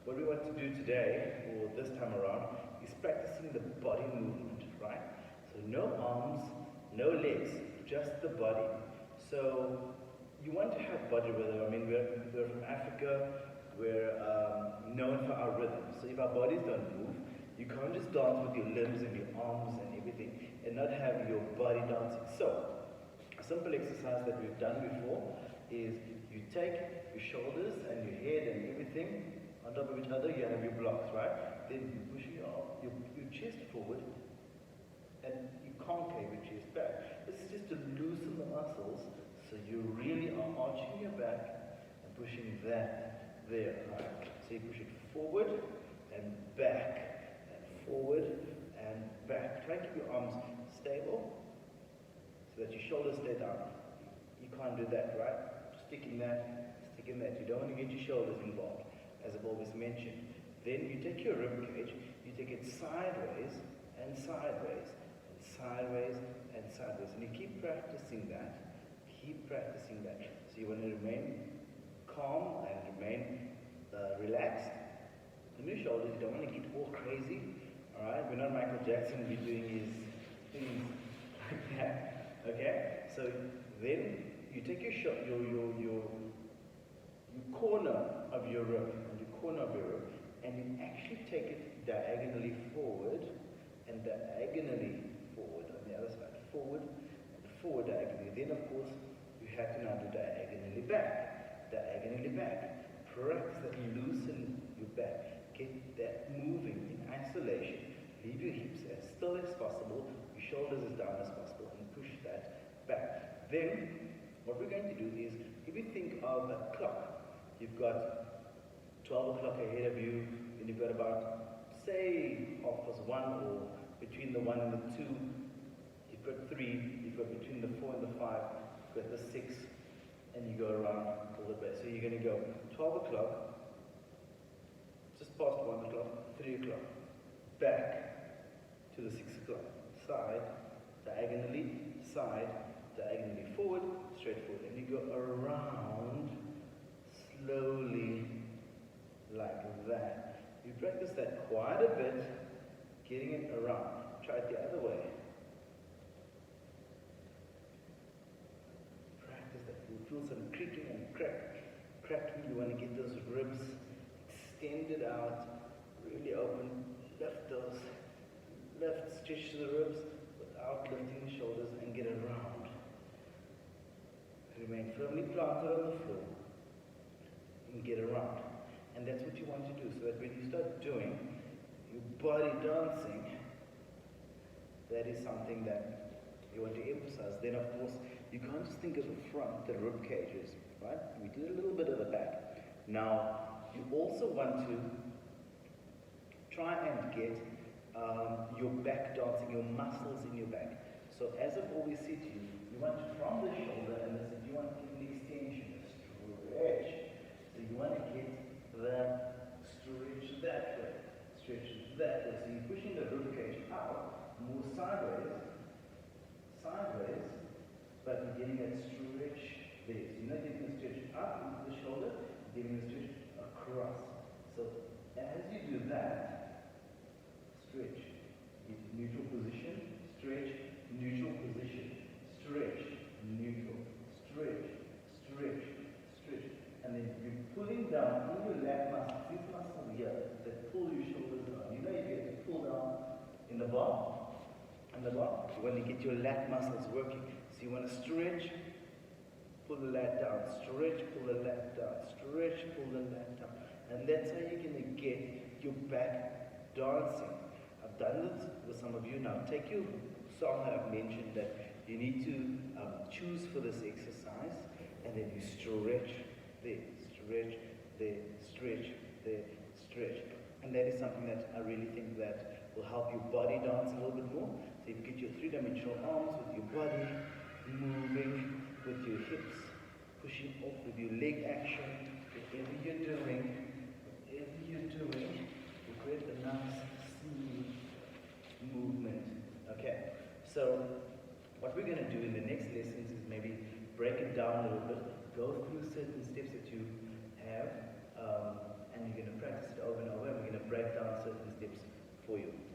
what we want to do today, or this time around, is practicing the body movement, right? So no arms, no legs, just the body. So you want to have body rhythm. I mean, we're from Africa, we're known for our rhythm. So if our bodies don't move, you can't just dance with your limbs and your arms and everything and not have your body dancing. So a simple exercise that we've done before is you take your shoulders and your head and everything on top of each other, you have your blocks, right? Then you push your chest forward and you concave your chest back. This is just to loosen the muscles so you really are arching your back and pushing that there, right? So you push it forward and back and forward and back. Try to keep your arms stable so that your shoulders stay down. You can't do that, right? Stick in that. You don't want to get your shoulders involved, as I've always mentioned. Then you take your rib cage, you take it sideways and sideways and sideways and sideways. And you keep practicing that. So you want to remain calm and remain relaxed. On your shoulders, you don't want to get all crazy. Alright? We're not Michael Jackson, we're doing his things like that. Okay? So then you take your corner of your rib, and you actually take it diagonally forward and diagonally forward on the other side. Forward and forward diagonally. Then of course you have to now do diagonally back. Diagonally back. Practice that, loosen your back. Get that moving in isolation. Leave your hips as still as possible, your shoulders as down as possible, and push that back. Then what we're going to do is, if you think of a clock, you've got 12 o'clock ahead of you, and you've got about, say, 1:30, or between the 1 and the 2, you've got 3, you've got between the 4 and the 5, you've got the 6, and you go around all the way. So you're going to go 12 o'clock, just past 1 o'clock, 3 o'clock, back to the 6 o'clock, side, diagonally, forward, straight forward, and you go around slowly like that. You practice that quite a bit, getting it around. Try it the other way. Practice that. You'll feel some creaking and cracking. You want to get those ribs extended out, really open. Stretch the ribs without lifting the shoulders, and get around. Remain firmly planted on the floor and get around. And that's what you want to do, so that when you start doing your body dancing, that is something that you want to emphasize. Then of course, you can't just think of the front, the rib cages, right? We did a little bit of the back. Now, you also want to try and get your back dancing, your muscles in your back. So as I've always said to you, you want to, from the shoulder, and this is, you want to get an extension, stretch. So you want to get that stretch that way, stretch that way. So you're pushing the rib cage out, more sideways, but you're getting that stretch there. So you're not getting the stretch up into the shoulder, you're getting the stretch across. So as you do that, stretch, get neutral position, stretch, neutral position, stretch, neutral, stretch, and then you're pulling down in your lat muscles, these muscles here that pull your shoulders down. You know you get to pull down in the bar, you want to get your lat muscles working. So you want to stretch, pull the lat down, stretch, pull the lat down, stretch, pull the lat down. And that's how you're going to get your back dancing. I've done this with some of you. Now take your song that I've mentioned that you need to choose for this exercise, and then you stretch there, stretch there, stretch there, stretch. And that is something that I really think that will help your body dance a little bit more. So you get your three-dimensional arms with your body moving, with your hips pushing off, with your leg action, whatever you're doing, you create a nice smooth movement. Okay, so what we're going to do in the next lessons is maybe break it down a little bit, go through certain steps that you have, and you're going to practice it over certain steps for you.